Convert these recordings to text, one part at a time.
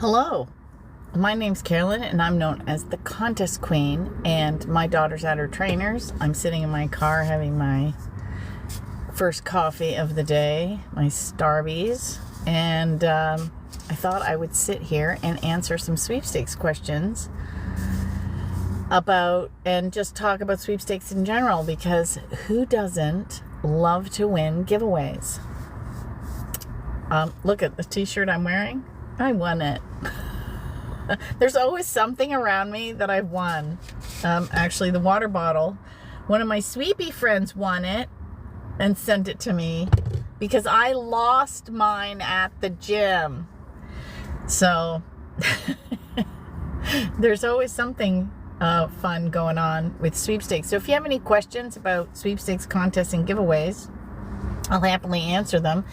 Hello, my name's Carolyn and I'm known as the Contest Queen, and my daughter's at her trainer's. I'm sitting in my car having my first coffee of the day, my Starbies, and I thought I would sit here and answer some sweepstakes questions and just talk about sweepstakes in general, because who doesn't love to win giveaways? Look at the t-shirt I'm wearing. I won it. There's always something around me that I've won. Actually, the water bottle, one of my Sweepy friends won it and sent it to me because I lost mine at the gym. So there's always something fun going on with sweepstakes. So if you have any questions about sweepstakes contests and giveaways, I'll happily answer them.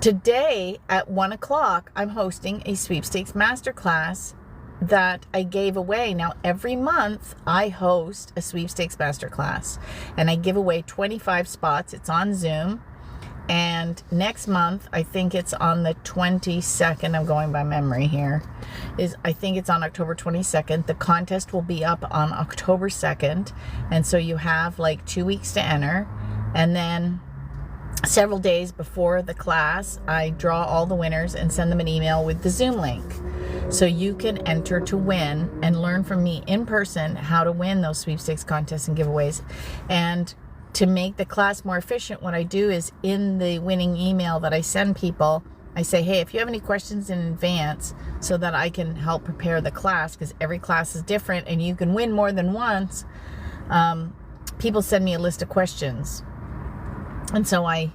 Today at 1 o'clock, I'm hosting a Sweepstakes Masterclass that I gave away. Now, every month I host a Sweepstakes Masterclass and I give away 25 spots. It's on Zoom. And next month, I think it's on the 22nd. I'm going by memory here. I think it's on October 22nd. The contest will be up on October 2nd. And so you have like 2 weeks to enter. And then several days before the class, I draw all the winners and send them an email with the Zoom link. So you can enter to win and learn from me in person how to win those sweepstakes contests and giveaways. And to make the class more efficient, what I do is in the winning email that I send people, I say, hey, if you have any questions in advance so that I can help prepare the class, because every class is different and you can win more than once, people send me a list of questions. And so I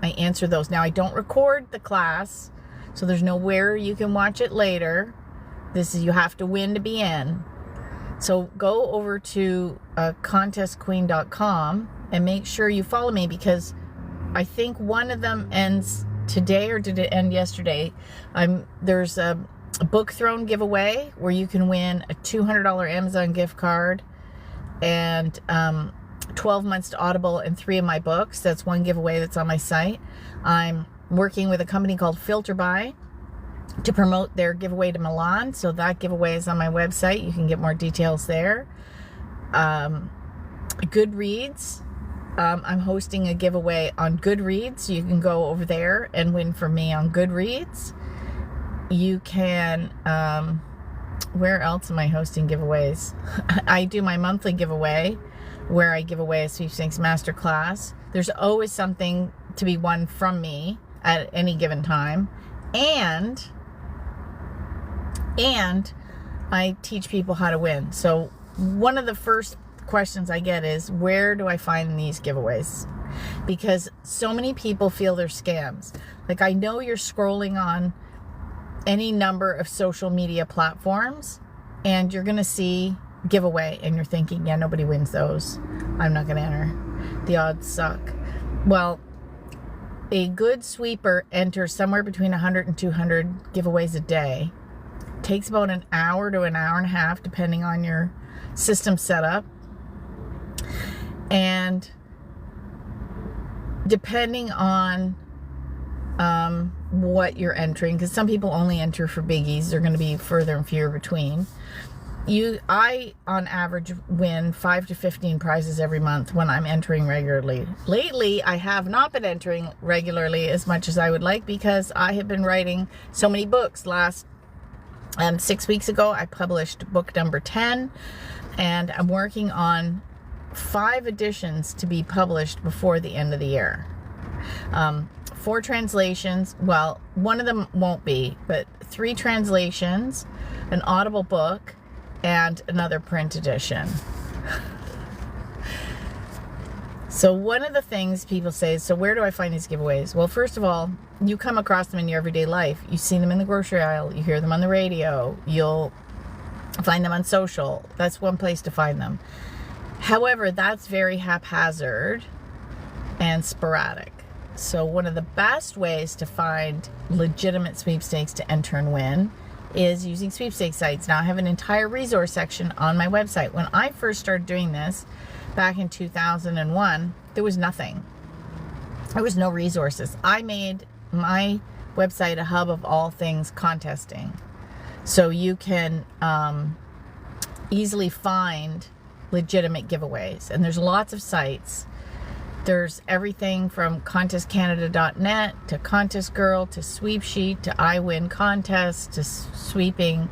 answer those. Now, I don't record the class, so there's nowhere you can watch it later. You have to win to be in. So go over to contestqueen.com and make sure you follow me, because I think one of them ends today, or did it end yesterday? There's a book throne giveaway where you can win a $200 Amazon gift card and 12 months to Audible and 3 of my books. That's one giveaway that's on my site. I'm working with a company called Filterby to promote their giveaway to Milan. So that giveaway is on my website. You can get more details there. Goodreads. I'm hosting a giveaway on Goodreads. You can go over there and win for me on Goodreads. You can, where else am I hosting giveaways? I do my monthly giveaway where I give away a Sweepstakes Masterclass. There's always something to be won from me at any given time. And I teach people how to win. So one of the first questions I get is, where do I find these giveaways? Because so many people feel they're scams. Like, I know you're scrolling on any number of social media platforms and you're going to see giveaway and you're thinking, yeah, nobody wins those. I'm not going to enter. The odds suck. Well, a good sweeper enters somewhere between 100 and 200 giveaways a day. It takes about an hour to an hour and a half, depending on your system setup. And depending on what you're entering, because some people only enter for biggies, they're going to be further and fewer between. I, on average, win 5 to 15 prizes every month when I'm entering regularly. Lately, I have not been entering regularly as much as I would like, because I have been writing so many books. 6 weeks ago, I published book number 10, and I'm working on 5 editions to be published before the end of the year. 4 translations. Well, one of them won't be, but 3 translations, an Audible book, and another print edition. So one of the things people say is, so where do I find these giveaways? Well, first of all, you come across them in your everyday life. You see them in the grocery aisle. You hear them on the radio. You'll find them on social. That's one place to find them. However, that's very haphazard and sporadic. So one of the best ways to find legitimate sweepstakes to enter and win is using sweepstakes sites. Now, I have an entire resource section on my website. When I first started doing this back in 2001, there was nothing. There was no resources. I made my website a hub of all things contesting. so you can easily find legitimate giveaways. And there's lots of sites. There's everything from contestcanada.net to Contest Girl to Sweep Sheet to I Win Contest to Sweeping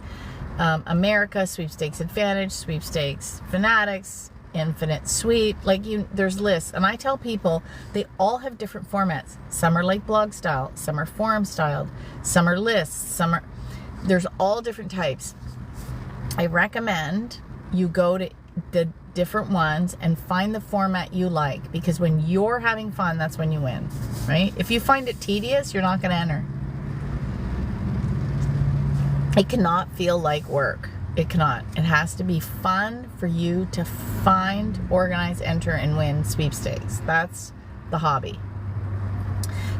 America, Sweepstakes Advantage, Sweepstakes Fanatics, Infinite Sweep. Like, there's lists. And I tell people they all have different formats. Some are like blog style, some are forum styled, some are lists, there's all different types. I recommend you go to the different ones and find the format you like, because when you're having fun, that's when you win, right? If you find it tedious, you're not going to enter. It cannot feel like work. It cannot. It has to be fun for you to find, organize, enter, and win sweepstakes. That's the hobby.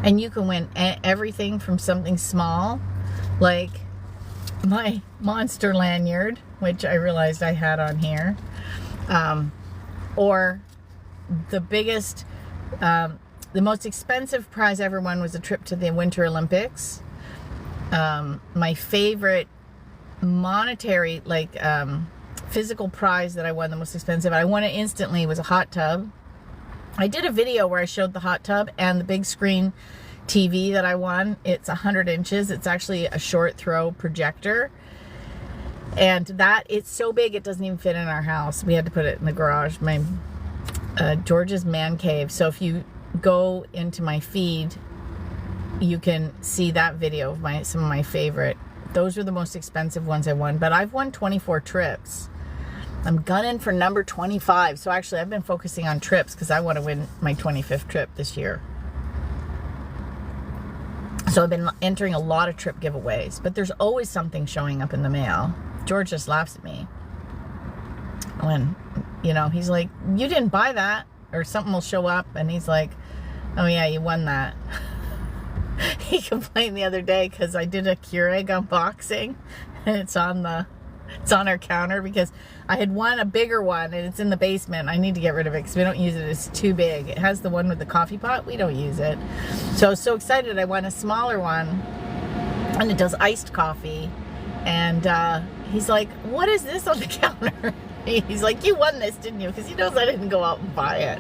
And you can win everything from something small, like my monster lanyard, which I realized I had on here, or the biggest, the most expensive prize I ever won was a trip to the Winter Olympics. My favorite monetary, physical prize that I won, the most expensive, I won it instantly, was a hot tub. I did a video where I showed the hot tub and the big screen TV that I won. It's 100 inches. It's actually a short throw projector. And that, it's so big it doesn't even fit in our house. We had to put it in the garage, my George's man cave. So if you go into my feed, you can see that video of some of my favorite. Those were the most expensive ones I won. But I've won 24 trips. I'm gunning for number 25. So actually, I've been focusing on trips because I want to win my 25th trip this year. So I've been entering a lot of trip giveaways. But there's always something showing up in the mail. George just laughs at me when, he's like, you didn't buy that, or something will show up and he's like, oh yeah, you won that. He complained the other day because I did a Keurig unboxing and it's on our counter because I had won a bigger one and it's in the basement. I need to get rid of it because we don't use it. It's too big. It has the one with the coffee pot. We don't use it. So I was so excited I won a smaller one, and it does iced coffee. And he's like, what is this on the counter? He's like, you won this, didn't you? Because he knows I didn't go out and buy it.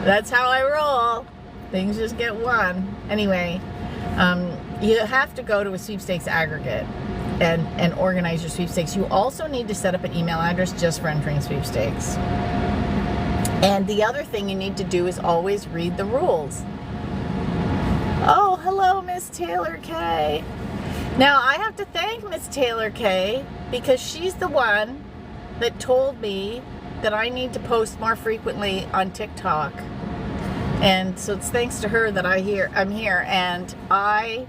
That's how I roll. Things just get won. Anyway, you have to go to a sweepstakes aggregate and organize your sweepstakes. You also need to set up an email address just for entering sweepstakes. And the other thing you need to do is always read the rules. Oh, hello, Miss Taylor K. Now, I have to thank Miss Taylor K because she's the one that told me that I need to post more frequently on TikTok. And so it's thanks to her that I'm here, and I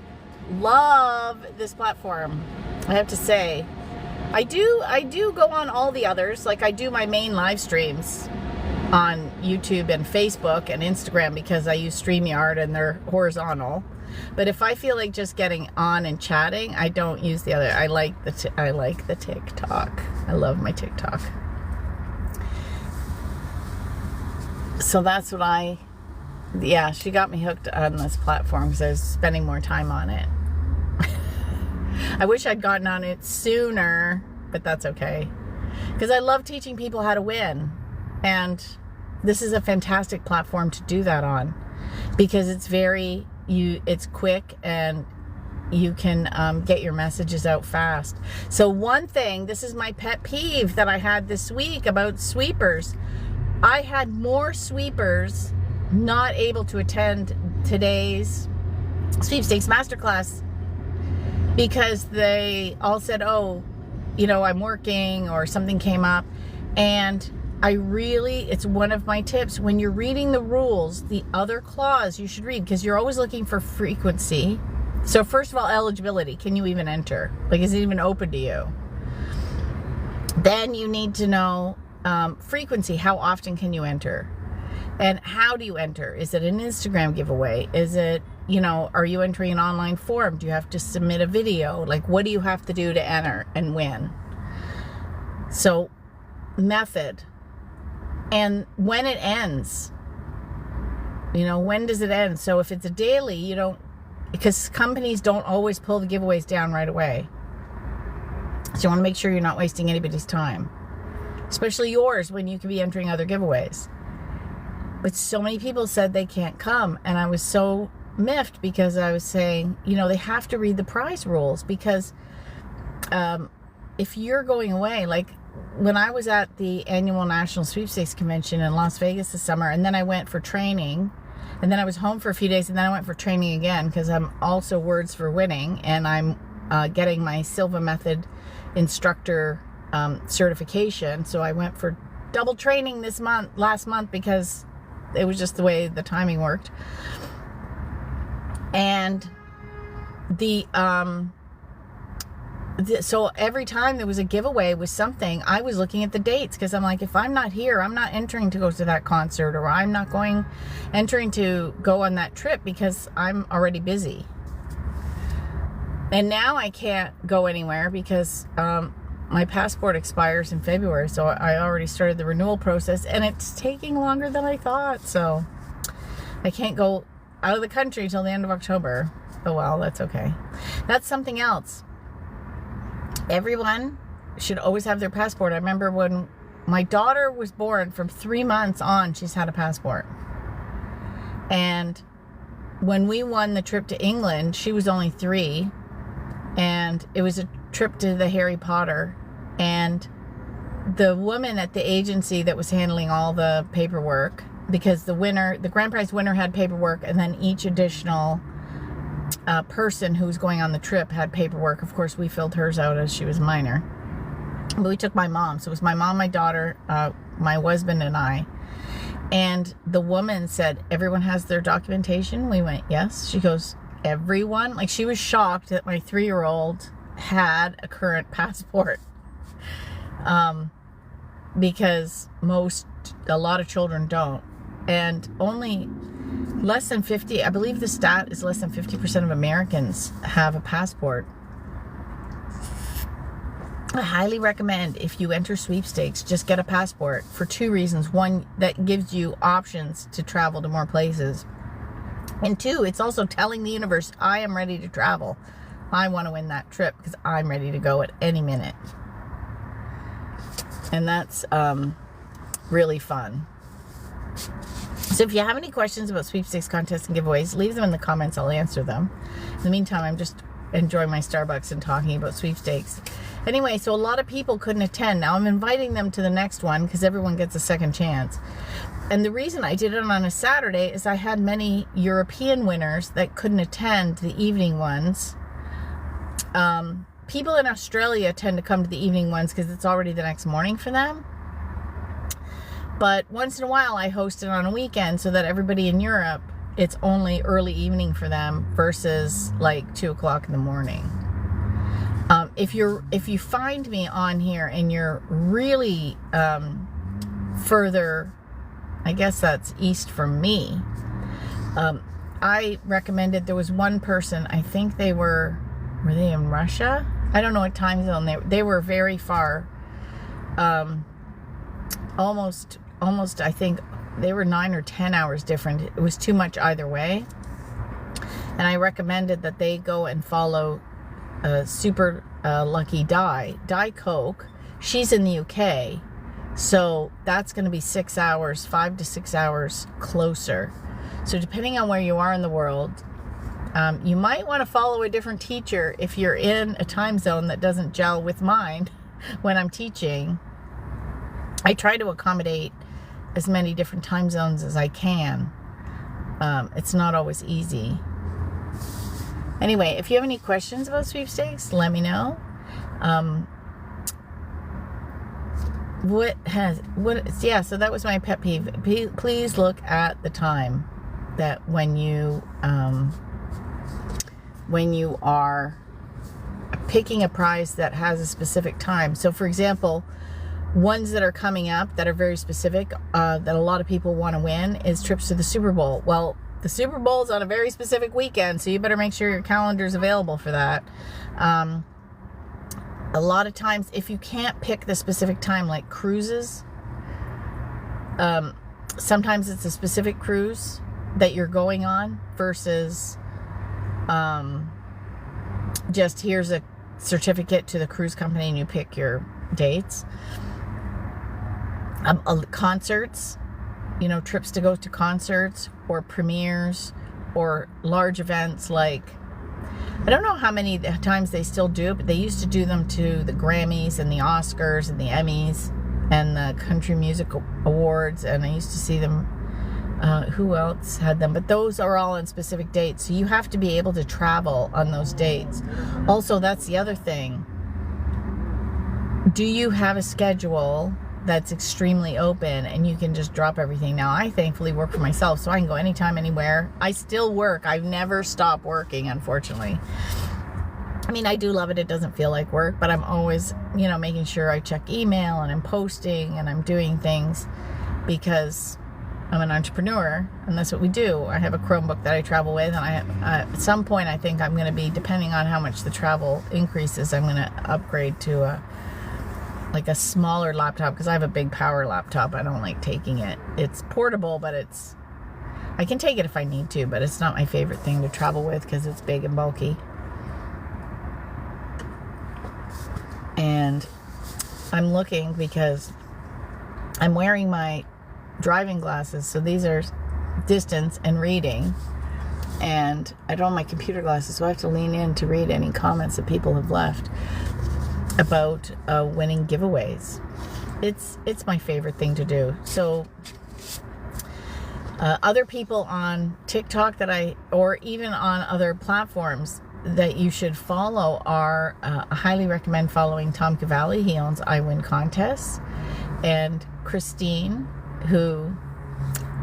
love this platform. I have to say, I do go on all the others. Like, I do my main live streams on YouTube and Facebook and Instagram because I use StreamYard and they're horizontal. But if I feel like just getting on and chatting, I don't use the other. I like the TikTok. I love my TikTok. So that's what she got me hooked on this platform because I was spending more time on it. I wish I'd gotten on it sooner, but that's okay. Because I love teaching people how to win. And this is a fantastic platform to do that on. Because it's it's quick and you can get your messages out fast. So one thing, this is my pet peeve that I had this week about sweepers. I had more sweepers not able to attend today's Sweepstakes Masterclass because they all said, oh, I'm working or something came up. And it's one of my tips. When you're reading the rules, the other clause you should read, because you're always looking for frequency. So first of all, eligibility. Can you even enter? Like, is it even open to you? Then you need to know frequency. How often can you enter? And how do you enter? Is it an Instagram giveaway? Is it, are you entering an online forum? Do you have to submit a video? Like, what do you have to do to enter and win? So, method. And when it ends. When does it end? So if it's a daily, you don't because companies don't always pull the giveaways down right away. So you want to make sure you're not wasting anybody's time, especially yours, when you could be entering other giveaways. But so many people said they can't come, and I was so miffed because I was saying, they have to read the prize rules, because if you're going away, like when I was at the annual National Sweepstakes Convention in Las Vegas this summer, and then I went for training, and then I was home for a few days, and then I went for training again, because I'm also Words for Winning, and I'm getting my Silva Method instructor certification. So I went for double training last month, because it was just the way the timing worked. And so every time there was a giveaway with something, I was looking at the dates, because I'm like, if I'm not here, I'm not entering to go to that concert, or I'm not entering to go on that trip, because I'm already busy. And now I can't go anywhere because my passport expires in February, so I already started the renewal process, and it's taking longer than I thought. So I can't go out of the country till the end of October. Oh well, that's okay. That's something else. Everyone should always have their passport. I remember when my daughter was born, from 3 months on, she's had a passport. And when we won the trip to England, she was only 3, and it was a trip to the Harry Potter, and the woman at the agency that was handling all the paperwork, because the grand prize winner had paperwork, and then each additional person who was going on the trip had paperwork. Of course, we filled hers out as she was a minor, but we took my mom. So it was my mom, my daughter, my husband, and I. And the woman said, everyone has their documentation? We went, yes. She goes, everyone? Like, she was shocked that my 3-year-old had a current passport. Because a lot of children don't. And only less than 50, I believe the stat is less than 50% of Americans have a passport. I highly recommend, if you enter sweepstakes, just get a passport for 2 reasons. 1, that gives you options to travel to more places. And 2, it's also telling the universe, I am ready to travel. I want to win that trip because I'm ready to go at any minute. And that's really fun. So if you have any questions about sweepstakes contests and giveaways, leave them in the comments. I'll answer them. In the meantime, I'm just enjoying my Starbucks and talking about sweepstakes. Anyway, so a lot of people couldn't attend. Now I'm inviting them to the next one, because everyone gets a second chance. And the reason I did it on a Saturday is I had many European winners that couldn't attend the evening ones. People in Australia tend to come to the evening ones because it's already the next morning for them. But once in a while I host it on a weekend, so that everybody in Europe, it's only early evening for them versus like 2 o'clock in the morning. If you find me on here and you're really further, I guess that's east from me, I recommended, there was one person, I think were they in Russia? I don't know what time zone they were very far. Almost I think they were 9 or 10 hours different. It was too much either way. And I recommended that they go and follow Super Lucky Di Coke. She's in the UK. So that's going to be 6 hours, 5 to 6 hours closer. So depending on where you are in the world, you might want to follow a different teacher if you're in a time zone that doesn't gel with mine when I'm teaching. I try to accommodate as many different time zones as I can. It's not always easy. Anyway, if you have any questions about sweepstakes, let me know. So that was my pet peeve. Please look at the time that when you are picking a prize that has a specific time. So for example, ones that are coming up that are very specific, that a lot of people want to win, is trips to the Super Bowl. Well, the Super Bowl is on a very specific weekend, so you better make sure your calendar is available for that. A lot of times, if you can't pick the specific time, like cruises, sometimes it's a specific cruise that you're going on versus just here's a certificate to the cruise company and you pick your dates. Concerts, trips to go to concerts or premieres or large events like, I don't know how many times they still do, but they used to do them to the Grammys and the Oscars and the Emmys and the Country Music Awards, and I used to see them. Who else had them? But those are all on specific dates, so you have to be able to travel on those dates. Also, that's the other thing. Do you have a schedule that's extremely open and you can just drop everything? Now, I thankfully work for myself, so I can go anytime, anywhere. I still work. I've never stopped working, unfortunately. I mean, I do love it. It doesn't feel like work, but I'm always, making sure I check email and I'm posting and I'm doing things because I'm an entrepreneur and that's what we do. I have a Chromebook that I travel with, and at some point I think I'm going to be, depending on how much the travel increases, I'm going to upgrade to a smaller laptop because I have a big power laptop. I don't like taking it. It's portable, but I can take it if I need to, but it's not my favorite thing to travel with because it's big and bulky. And I'm looking because I'm wearing my driving glasses, so these are distance and reading, and I don't have my computer glasses, so I have to lean in to read any comments that people have left about winning giveaways. It's my favorite thing to do. So other people on TikTok or even on other platforms that you should follow are, I highly recommend following Tom Cavalli. He owns I Win Contests, and Christine, who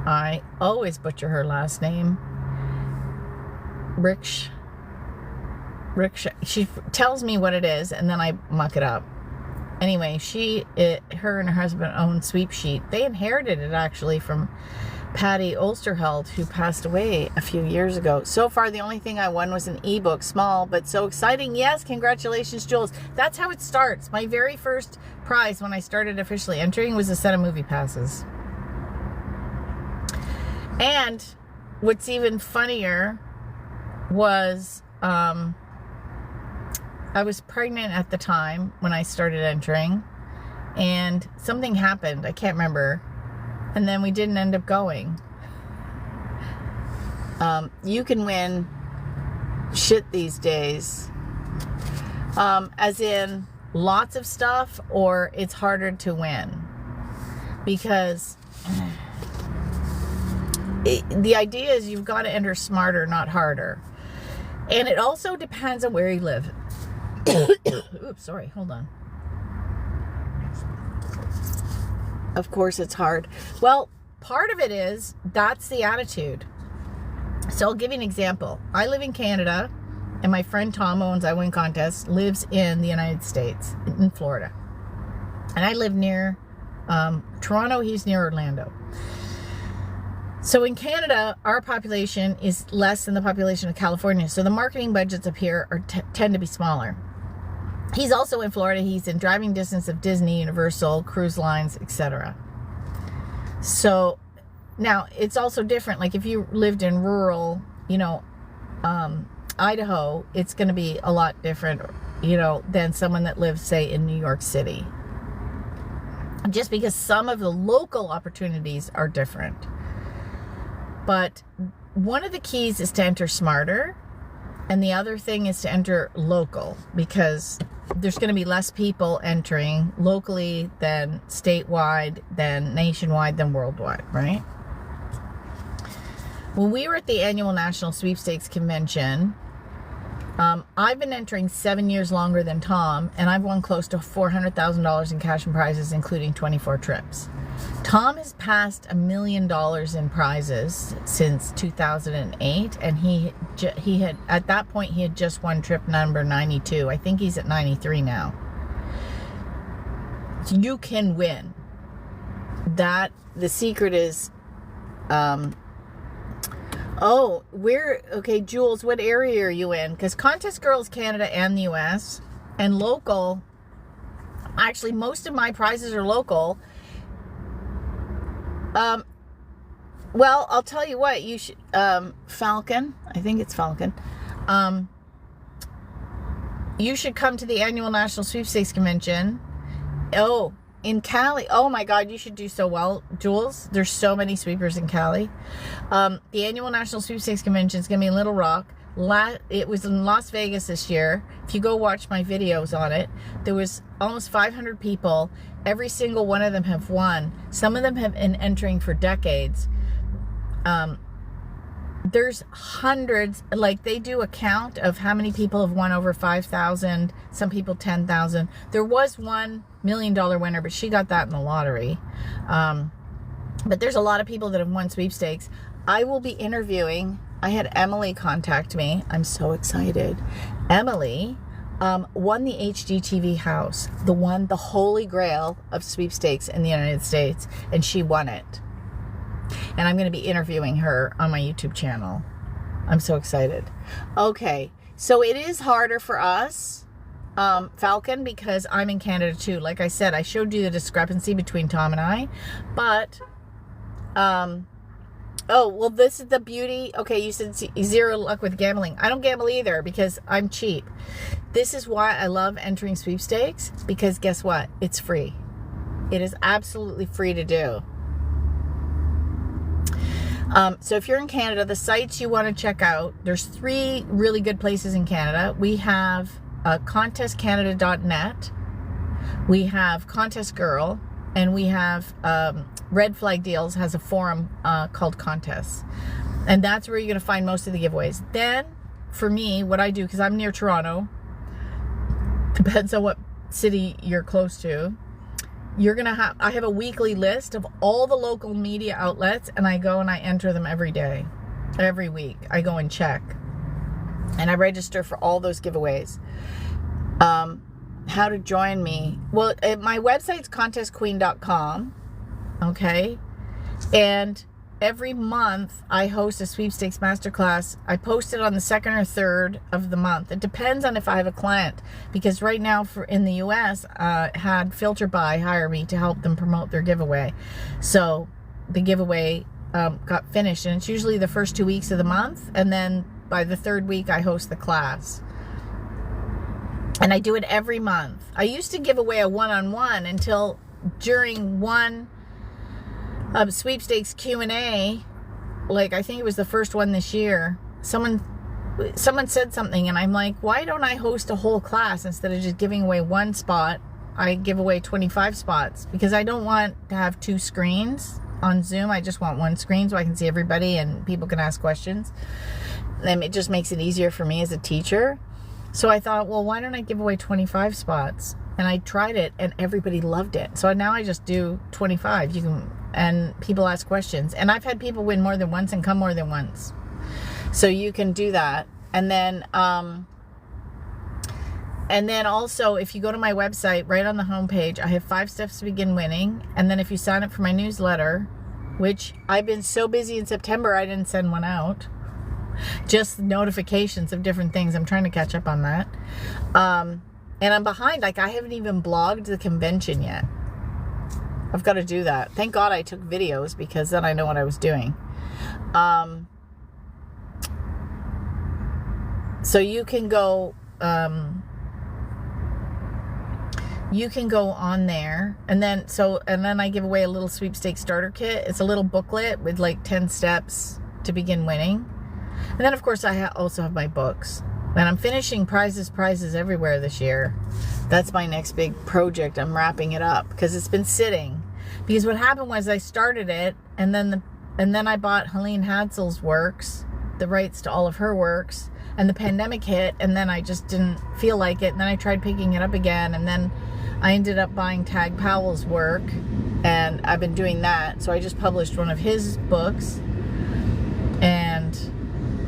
I always butcher her last name, she tells me what it is and then I muck it up. Anyway, her and her husband own Sweepstakes. They inherited it actually from Patty Olsterheld, who passed away a few years ago. So far, the only thing I won was an ebook, small but so exciting. Yes, congratulations, Jules. That's how it starts. My very first prize when I started officially entering was a set of movie passes. And what's even funnier was I was pregnant at the time when I started entering, and something happened. I can't remember. And then we didn't end up going. You can win shit these days. As in lots of stuff, or it's harder to win. Because the idea is you've got to enter smarter, not harder. And it also depends on where you live. Oops, sorry, hold on. Of course it's hard. Well, part of it is, that's the attitude. So I'll give you an example. I live in Canada, and my friend Tom owns I Win Contests, lives in the United States, in Florida. And I live near Toronto, he's near Orlando. So in Canada, our population is less than the population of California. So the marketing budgets up here tend to be smaller. He's also in Florida. He's in driving distance of Disney, Universal, cruise lines, etc. So now it's also different. Like if you lived in rural, Idaho, it's going to be a lot different, than someone that lives, say, in New York City. Just because some of the local opportunities are different. But one of the keys is to enter smarter, and the other thing is to enter local, because there's going to be less people entering locally than statewide, than nationwide, than worldwide, right? When we were at the annual National Sweepstakes Convention, I've been entering 7 years longer than Tom, and I've won close to $400,000 in cash and prizes, including 24 trips. Tom has passed $1 million in prizes since 2008, and he had, at that point, he had just won trip number 92. I think he's at 93 now. You can win. The secret is, okay, Jules, what area are you in? Because Contest Girls Canada and the US, and local, actually most of my prizes are local. Well, I'll tell you what, you should, Falcon, I think it's Falcon. You should come to the annual National Sweepstakes Convention. Oh, in Cali. Oh my God, you should do so well, Jules. There's so many sweepers in Cali. The annual National Sweepstakes Convention is going to be in Little Rock. It was in Las Vegas this year. If you go watch my videos on it, there was almost 500 people. Every single one of them have won. Some of them have been entering for decades. There's hundreds, like they do a count of how many people have won over 5,000, some people 10,000. There was $1 million winner, but she got that in the lottery. But there's a lot of people that have won sweepstakes. I will be interviewing, I had Emily contact me. I'm so excited. Emily won the HGTV house, the holy grail of sweepstakes in the United States, and she won it. And I'm going to be interviewing her on my YouTube channel. I'm so excited. Okay, so it is harder for us, Falcon, because I'm in Canada too. Like I said, I showed you the discrepancy between Tom and I. But, oh, well, this is the beauty. Okay, you said zero luck with gambling. I don't gamble either because I'm cheap. This is why I love entering sweepstakes, because guess what? It's free. It is absolutely free to do. So if you're in Canada, the sites you want to check out, there's 3 really good places in Canada. We have contestcanada.net, we have Contest Girl, and we have Red Flag Deals has a forum called Contests. And that's where you're going to find most of the giveaways. Then, for me, what I do, because I'm near Toronto, depends on what city you're close to, I have a weekly list of all the local media outlets, and I go and I enter them every day, every week. I go and check, and I register for all those giveaways. How to join me? Well, my website's contestqueen.com, okay? And every month I host a sweepstakes masterclass. I post it on the 2nd or 3rd of the month. It depends on if I have a client, because right now in the US, had Filter Buy hire me to help them promote their giveaway. So the giveaway got finished, and it's usually the first 2 weeks of the month, and then by the 3rd week I host the class. And I do it every month. I used to give away a one-on-one until during one sweepstakes Q&A, like I think it was the first one this year, someone said something, and I'm like, why don't I host a whole class instead of just giving away one spot? I give away 25 spots because I don't want to have 2 screens on Zoom. I just want one screen so I can see everybody and people can ask questions, and it just makes it easier for me as a teacher. So I thought, well, why don't I give away 25 spots? And I tried it, and everybody loved it. So now I just do 25. And people ask questions. And I've had people win more than once and come more than once. So you can do that. And then also, if you go to my website, right on the homepage, I have 5 steps to begin winning. And then if you sign up for my newsletter, which I've been so busy in September, I didn't send one out. Just notifications of different things. I'm trying to catch up on that. And I'm behind. Like, I haven't even blogged the convention yet. I've got to do that. Thank God I took videos, because then I know what I was doing. So you can go on there, and then I give away a little sweepstakes starter kit. It's a little booklet with like 10 steps to begin winning. And then of course I also have my books. And I'm finishing prizes everywhere this year. That's my next big project. I'm wrapping it up because it's been sitting. Because what happened was I started it, and then I bought Helene Hadsel's works, the rights to all of her works, and the pandemic hit, and then I just didn't feel like it. And then I tried picking it up again, and then I ended up buying Tag Powell's work, and I've been doing that. So I just published one of his books, and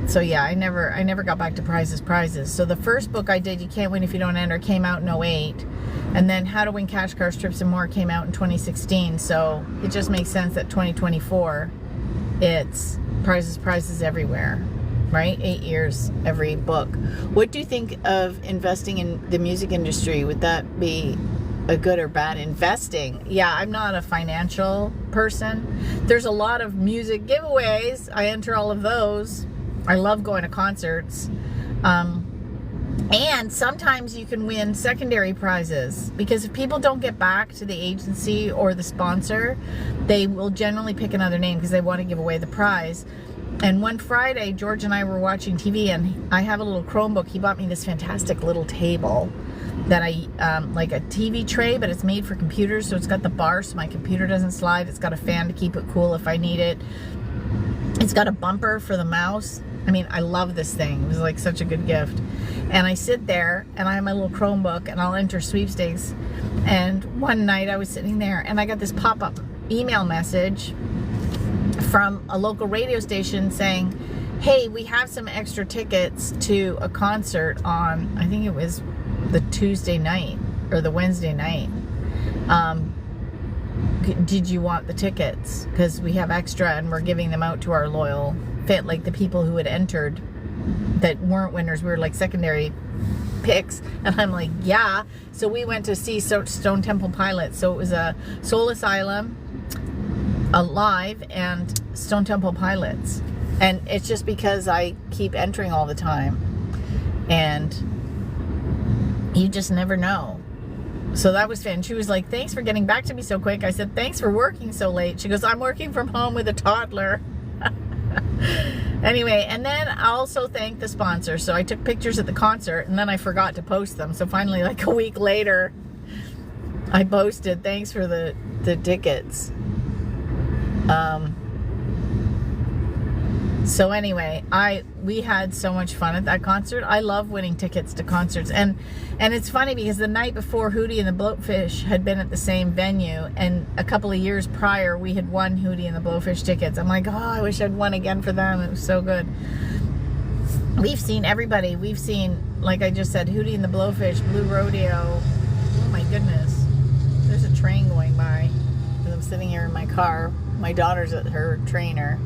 so yeah, I never got back to prizes. So the first book I did, You Can't Win If You Don't Enter, came out in 2008. And then How to Win Cash Cars, Trips, and More came out in 2016. So it just makes sense that 2024, it's prizes everywhere, right? 8 years, every book. What do you think of investing in the music industry? Would that be a good or bad investing? Yeah, I'm not a financial person. There's a lot of music giveaways. I enter all of those. I love going to concerts. And sometimes you can win secondary prizes, because if people don't get back to the agency or the sponsor, they will generally pick another name because they want to give away the prize. And one Friday, George and I were watching TV, and I have a little Chromebook. He bought me this fantastic little table that like a TV tray, but it's made for computers, so it's got the bar so my computer doesn't slide. It's got a fan to keep it cool if I need it. It's got a bumper for the mouse. I mean, I love this thing. It was like such a good gift. And I sit there and I have my little Chromebook and I'll enter sweepstakes. And one night I was sitting there and I got this pop-up email message from a local radio station saying, hey, we have some extra tickets to a concert on, I think it was the Tuesday night or the Wednesday night. Did you want the tickets? Because we have extra and we're giving them out to our loyal fit, like the people who had entered that weren't winners. We were like secondary picks. And I'm like, yeah. So we went to see Stone Temple Pilots. So it was a Soul Asylum, a live, and Stone Temple Pilots. And it's just because I keep entering all the time. And you just never know. So that was fun. She was like, thanks for getting back to me so quick. I said, thanks for working so late. She goes, I'm working from home with a toddler. Anyway, and then I also thanked the sponsor. So I took pictures at the concert and then I forgot to post them. So finally, like a week later, I posted, thanks for the tickets. So anyway, we had so much fun at that concert. I love winning tickets to concerts. And it's funny because the night before, Hootie and the Blowfish had been at the same venue, and a couple of years prior we had won Hootie and the Blowfish tickets. I'm like, oh, I wish I'd won again for them. It was so good. We've seen everybody. We've seen, like I just said, Hootie and the Blowfish, Blue Rodeo. Oh my goodness. There's a train going by. I'm sitting here in my car. My daughter's at her trainer.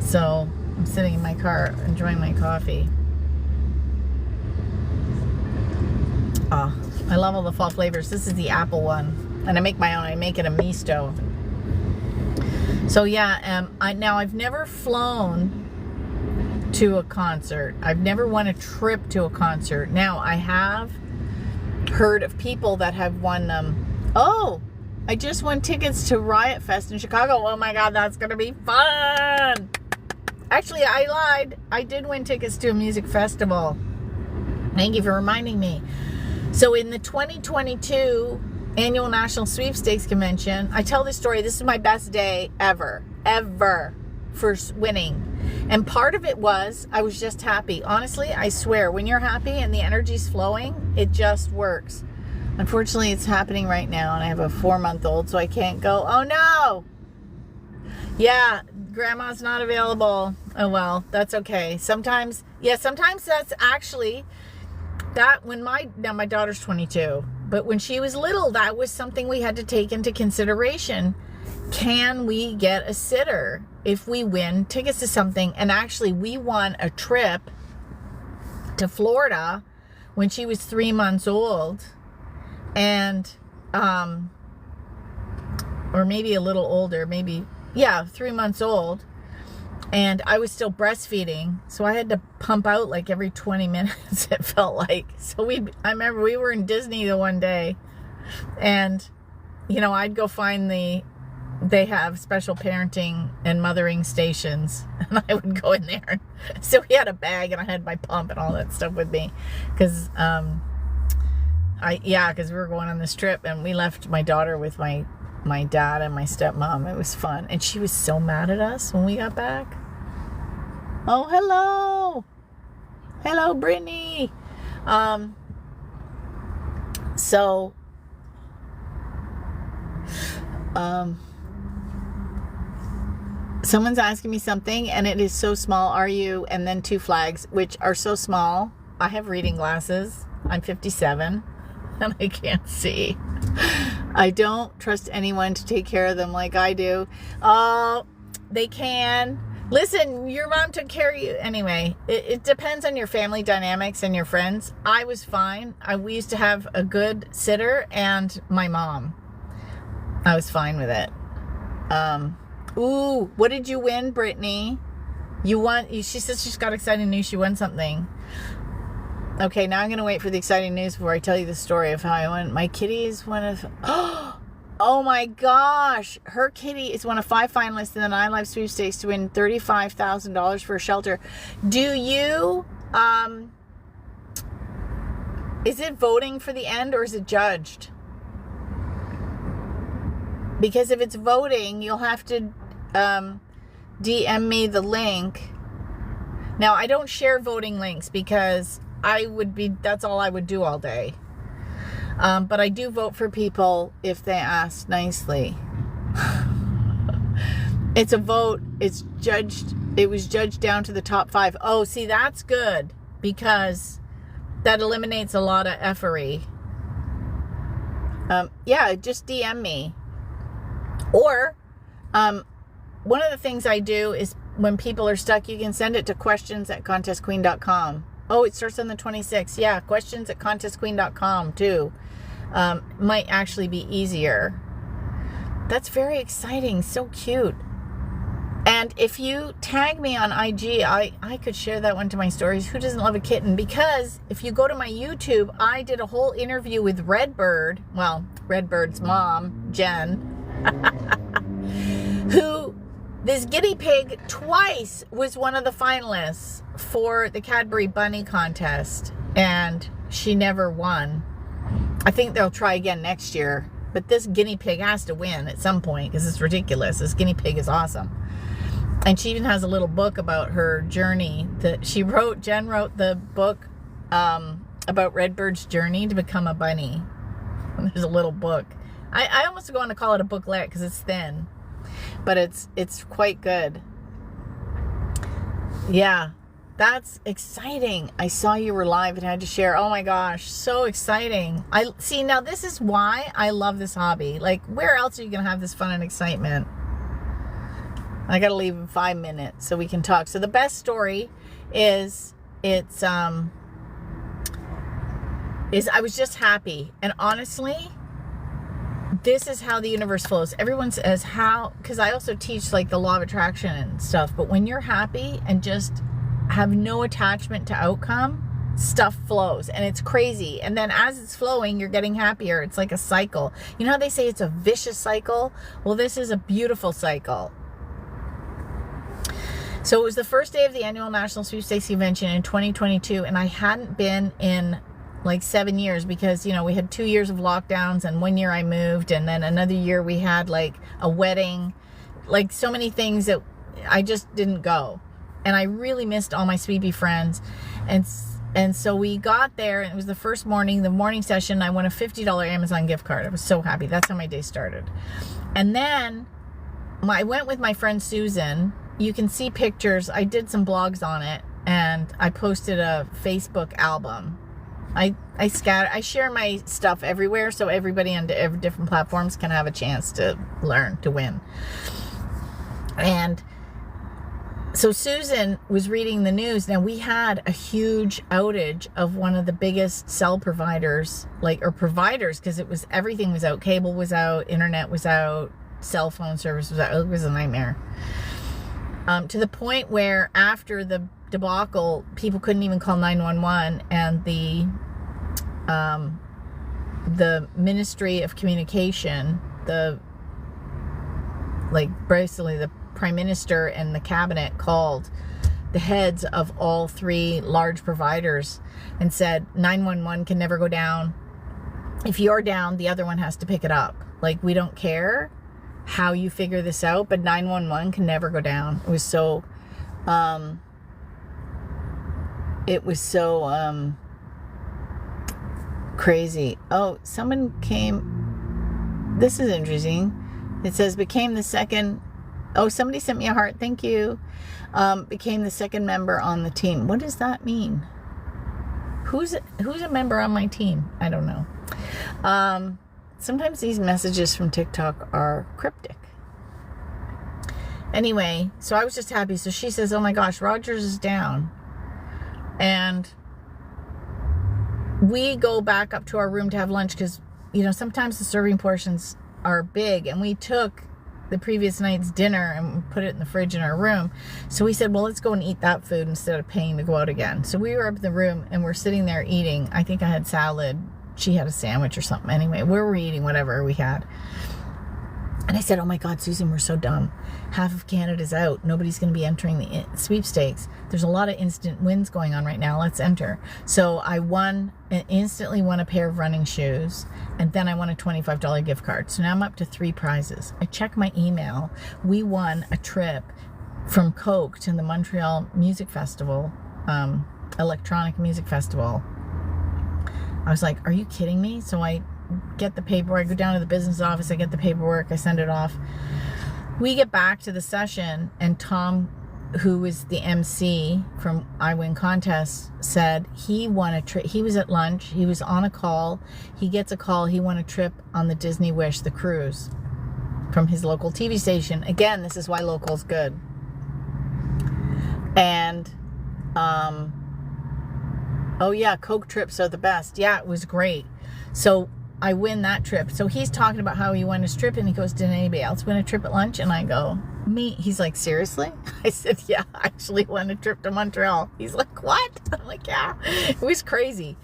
So I'm sitting in my car enjoying my coffee. Oh, I love all the fall flavors. This is the apple one. And I make my own. I make it a misto. So yeah, I've never flown to a concert. I've never won a trip to a concert. Now, I have heard of people that have won oh, I just won tickets to Riot Fest in Chicago. Oh my God, that's going to be fun. Actually, I lied. I did win tickets to a music festival. Thank you for reminding me. So in the 2022 Annual National Sweepstakes Convention, I tell this story. This is my best day ever for winning. And part of it was I was just happy. Honestly, I swear, when you're happy and the energy's flowing, it just works. Unfortunately, it's happening right now, and I have a 4-month-old, so I can't go. Oh no! Yeah, grandma's not available. Oh well, that's okay. Sometimes that's actually that when my daughter's 22, but when she was little, that was something we had to take into consideration. Can we get a sitter if we win tickets to something? And actually, we won a trip to Florida when she was 3 months old, and or maybe a little older, 3 months old, and I was still breastfeeding, so I had to pump out like every 20 minutes, it felt like. So I remember we were in Disney the one day, and I'd go find they have special parenting and mothering stations, and I would go in there. So we had a bag, and I had my pump and all that stuff with me, because because we were going on this trip, and we left my daughter with my dad and my stepmom. It was fun. And she was so mad at us when we got back. Oh, hello. Hello, Brittany. Someone's asking me something, and it is so small. Are you? And then 2 flags, which are so small. I have reading glasses. I'm 57, and I can't see. I don't trust anyone to take care of them like I do. Oh, they can. Listen, your mom took care of you. Anyway, it depends on your family dynamics and your friends. I was fine. We used to have a good sitter and my mom. I was fine with it. Ooh, what did you win, Brittany? You won. She says she's got exciting news. She won something. Okay, now I'm going to wait for the exciting news before I tell you the story of how I won. My kitty is one of... Oh my gosh! Her kitty is one of 5 finalists in the 9 Live Sweepstakes to win $35,000 for a shelter. Do you... Is it voting for the end or is it judged? Because if it's voting, you'll have to DM me the link. Now, I don't share voting links because that's all I would do all day. But I do vote for people if they ask nicely. It's a vote. It was judged down to the top 5. Oh, see, that's good because that eliminates a lot of effery. Yeah, just DM me. Or, one of the things I do is when people are stuck, you can send it to questions@contestqueen.com. Oh, it starts on the 26th. Yeah, questions@contestqueen.com too. Might actually be easier. That's very exciting. So cute. And if you tag me on IG, I could share that one to my stories. Who doesn't love a kitten? Because if you go to my YouTube, I did a whole interview with Redbird. Well, Redbird's mom, Jen, who this guinea pig twice was one of the finalists for the Cadbury Bunny contest. And she never won. I think they'll try again next year. But this guinea pig has to win at some point because it's ridiculous. This guinea pig is awesome. And she even has a little book about her journey that she wrote. Jen wrote the book about Redbird's journey to become a bunny. And there's a little book. I almost want to call it a booklet because it's thin. But it's quite good. Yeah, that's exciting. I saw you were live and had to share. Oh my gosh, so exciting. See, now this is why I love this hobby. Like, where else are you going to have this fun and excitement? I got to leave in 5 minutes so we can talk. So the best story is I was just happy. And honestly, this is how the universe flows. Everyone says how, because I also teach like the law of attraction and stuff. But when you're happy and just have no attachment to outcome, stuff flows and it's crazy. And then as it's flowing, you're getting happier. It's like a cycle. You know how they say it's a vicious cycle? Well, this is a beautiful cycle. So it was the first day of the annual National Sweepstakes convention in 2022, and I hadn't been in like 7 years because, you know, we had 2 years of lockdowns, and 1 year I moved, and then another year we had like a wedding, like so many things that I just didn't go. And I really missed all my Sweepy friends. And so we got there, and it was the first morning, the morning session. I won a $50 Amazon gift card. I was so happy. That's how my day started. And then I went with my friend Susan. You can see pictures. I did some blogs on it, and I posted a Facebook album. I share my stuff everywhere so everybody on different platforms can have a chance to learn, to win. And so Susan was reading the news. Now, we had a huge outage of one of the biggest cell providers, providers, because everything was out. Cable was out, internet was out, cell phone service was out. It was a nightmare. To the point where after the debacle, people couldn't even call 911, and the Ministry of Communication, basically the Prime Minister and the Cabinet called the heads of all 3 large providers and said 911 can never go down. If you're down, the other one has to pick it up. Like, we don't care how you figure this out, but 911 can never go down. It was so crazy. Oh, someone came. This is interesting. It says became the second. Oh, somebody sent me a heart. Thank you. Became the second member on the team. What does that mean? Who's a member on my team? I don't know. Sometimes these messages from TikTok are cryptic. Anyway, so I was just happy. So she says, oh my gosh, Rogers is down. And we go back up to our room to have lunch because, you know, sometimes the serving portions are big. And we took the previous night's dinner and put it in the fridge in our room. So we said, well, let's go and eat that food instead of paying to go out again. So we were up in the room and we're sitting there eating. I think I had salad. She had a sandwich or something. Anyway, we were eating whatever we had. And I said, oh my God, Susan, we're so dumb. Half of Canada's out. Nobody's going to be entering the sweepstakes. There's a lot of instant wins going on right now. Let's enter. So I instantly won a pair of running shoes. And then I won a $25 gift card. So now I'm up to 3 prizes. I check my email. We won a trip from Coke to the Montreal Music Festival, electronic music festival. I was like, are you kidding me? So I get the paperwork, I go down to the business office, I get the paperwork, I send it off. We get back to the session and Tom, who is the MC from I Win Contests, said he won a trip. He was at lunch, he was on a call, he gets a call, he won a trip on the Disney Wish, the cruise, from his local TV station. Again, this is why local's good. And oh yeah, Coke trips are the best. Yeah, it was great. So I win that trip. So he's talking about how he won his trip and he goes, did anybody else win a trip at lunch? And I go, me. He's like, seriously? I said, yeah, I actually won a trip to Montreal. He's like, what? I'm like, yeah. It was crazy.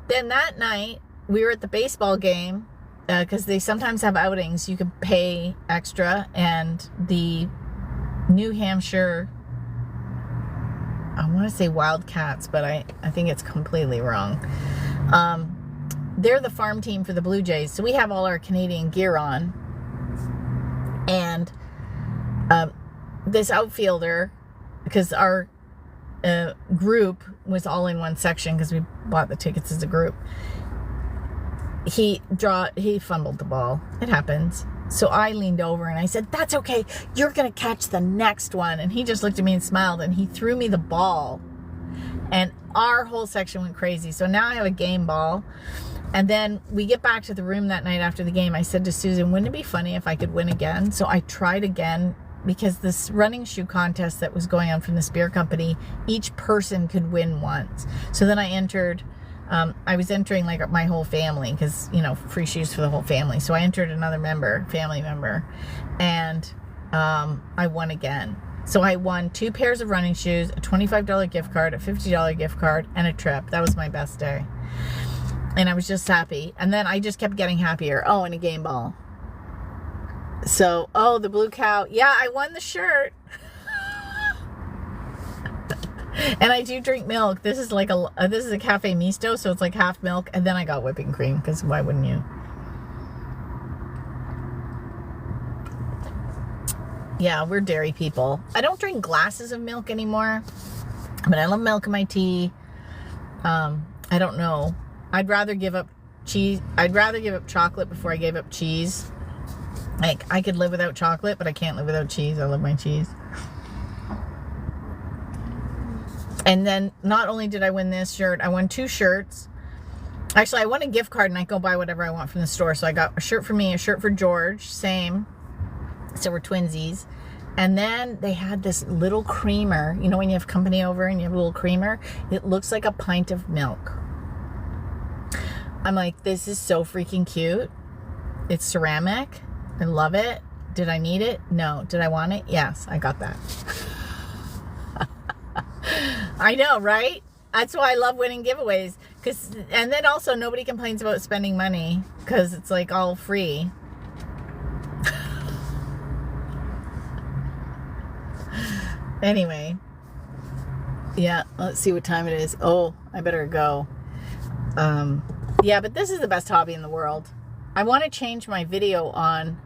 Then that night we were at the baseball game because they sometimes have outings. You can pay extra, and the New Hampshire, I want to say Wildcats, but I think it's completely wrong. They're the farm team for the Blue Jays. So we have all our Canadian gear on. And this outfielder, because our group was all in one section because we bought the tickets as a group, he fumbled the ball. It happens. So I leaned over and I said, that's okay. You're going to catch the next one. And he just looked at me and smiled and he threw me the ball. And our whole section went crazy. So now I have a game ball. And then we get back to the room that night after the game. I said to Susan, wouldn't it be funny if I could win again? So I tried again, because this running shoe contest that was going on from the Spear Company, each person could win once. So then I entered, I was entering like my whole family because, you know, free shoes for the whole family. So I entered another family member, and I won again. So I won 2 pairs of running shoes, a $25 gift card, a $50 gift card, and a trip. That was my best day. And I was just happy. And then I just kept getting happier. Oh, and a game ball. So, oh, the Blue Cow. Yeah, I won the shirt. And I do drink milk. This is like this is a cafe misto, so it's like half milk. And then I got whipping cream, because why wouldn't you? Yeah, we're dairy people. I don't drink glasses of milk anymore, but I love milk in my tea. I don't know. I'd rather give up cheese. I'd rather give up chocolate before I gave up cheese. Like, I could live without chocolate, but I can't live without cheese. I love my cheese. And then not only did I win this shirt, I won 2 shirts. Actually, I won a gift card and I go buy whatever I want from the store. So I got a shirt for me, a shirt for George, same. So we're twinsies. And then they had this little creamer. You know when you have company over and you have a little creamer? It looks like a pint of milk. I'm like, this is so freaking cute. It's ceramic. I love it. Did I need it? No. Did I want it? Yes, I got that. I know, right? That's why I love winning giveaways. And then also nobody complains about spending money because it's like all free. Anyway. Yeah, let's see what time it is. Oh, I better go. Yeah, but this is the best hobby in the world. I want to change my video on,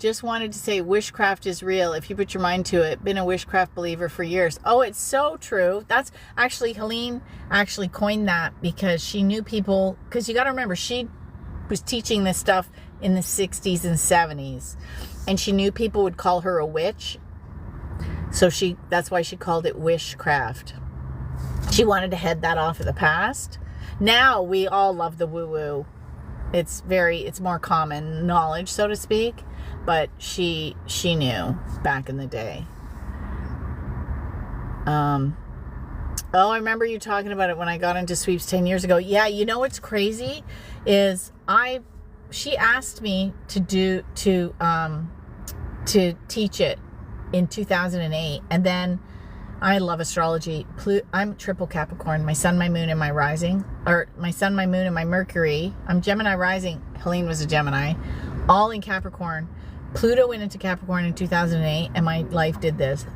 just wanted to say wishcraft is real. If you put your mind to it, been a wishcraft believer for years. Oh, it's so true. That's actually, Helene actually coined that because she knew people, because you got to remember, she was teaching this stuff in the 60s and 70s, and she knew people would call her a witch. So that's why she called it wishcraft. She wanted to head that off of the past. Now we all love the woo-woo. It's more common knowledge, so to speak, but she knew back in the day. I remember you talking about it when I got into sweeps 10 years ago. Yeah, you know what's crazy is I she asked me to teach it in 2008, and then I love astrology. I'm triple Capricorn, my sun, my moon, and my rising, or my sun, my moon, and my Mercury. I'm Gemini rising. Helene was a Gemini, all in Capricorn. Pluto went into Capricorn in 2008, and my life did this.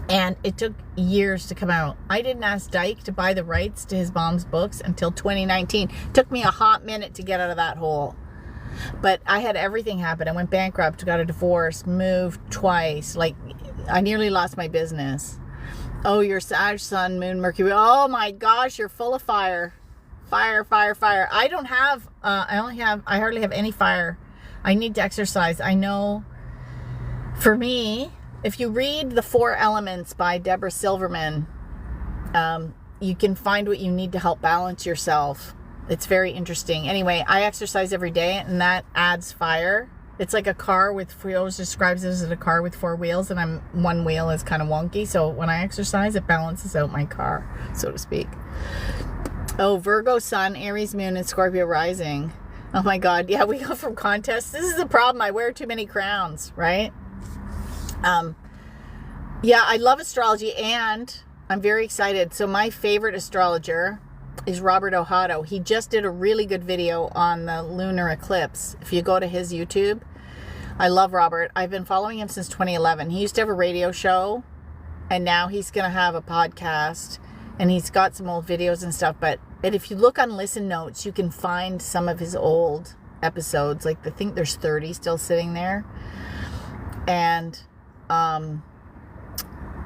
And it took years to come out. I didn't ask Dyke to buy the rights to his mom's books until 2019. It took me a hot minute to get out of that hole. But I had everything happen. I went bankrupt, got a divorce, moved twice. Like, I nearly lost my business. Oh, your Sag, Sun, Moon, Mercury. Oh my gosh, you're full of fire. Fire, fire, fire. I don't have, I hardly have any fire. I need to exercise. I know, for me, if you read The Four Elements by Deborah Silverman, you can find what you need to help balance yourself. It's very interesting. Anyway, I exercise every day, and that adds fire. It's like a car with, he always describes it as a car with four wheels, and one wheel is kind of wonky. So when I exercise, it balances out my car, so to speak. Oh, Virgo Sun, Aries Moon, and Scorpio Rising. Oh my God. Yeah, we go from contests. This is the problem. I wear too many crowns, right? Yeah, I love astrology, and I'm very excited. So my favorite astrologer is Robert Ohado. He just did a really good video on the lunar eclipse. If you go to his YouTube, I love Robert. I've been following him since 2011. He used to have a radio show, and now he's going to have a podcast, and he's got some old videos and stuff. But if you look on Listen Notes, you can find some of his old episodes. Like, I think there's 30 still sitting there. And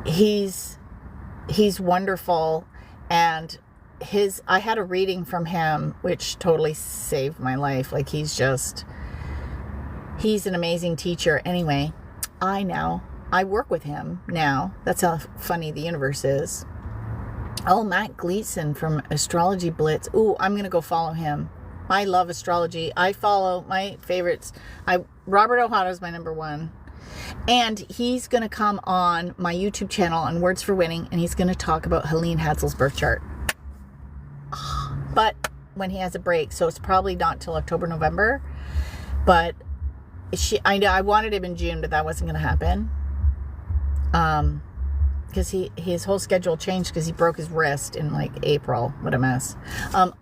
he's wonderful, and I had a reading from him which totally saved my life. Like, he's an amazing teacher. Anyway, I work with him now. That's how funny the universe is. Oh, Matt Gleason from Astrology Blitz. Ooh, I'm gonna go follow him. I love astrology. I follow my favorites. Robert Ohado is my number one. And he's going to come on my YouTube channel on Words for Winning, and he's going to talk about Helene Hadzel's birth chart. But when he has a break, so it's probably not till October, November. But I wanted him in June, but that wasn't going to happen. Because his whole schedule changed because he broke his wrist in like April. What a mess.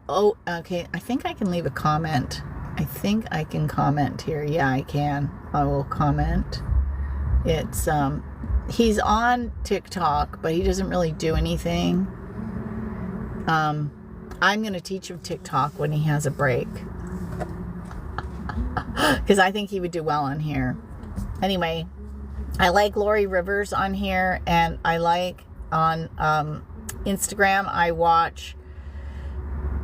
Oh, okay. I think I can leave a comment. I think I can comment here. Yeah, I can. I will comment. It's he's on TikTok, but he doesn't really do anything. I'm going to teach him TikTok when he has a break, because I think he would do well on here. Anyway, I like Lori Rivers on here, and I like on Instagram, I watch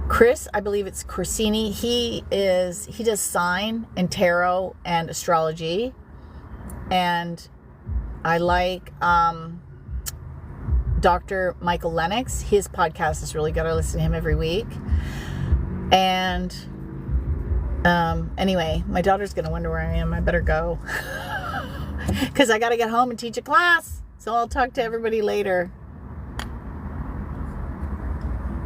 Chris, I believe it's Corsini. He does sign and tarot and astrology. And I like Dr. Michael Lennox. His podcast is really good. I listen to him every week. And anyway, my daughter's going to wonder where I am. I better go. Because I got to get home and teach a class. So I'll talk to everybody later.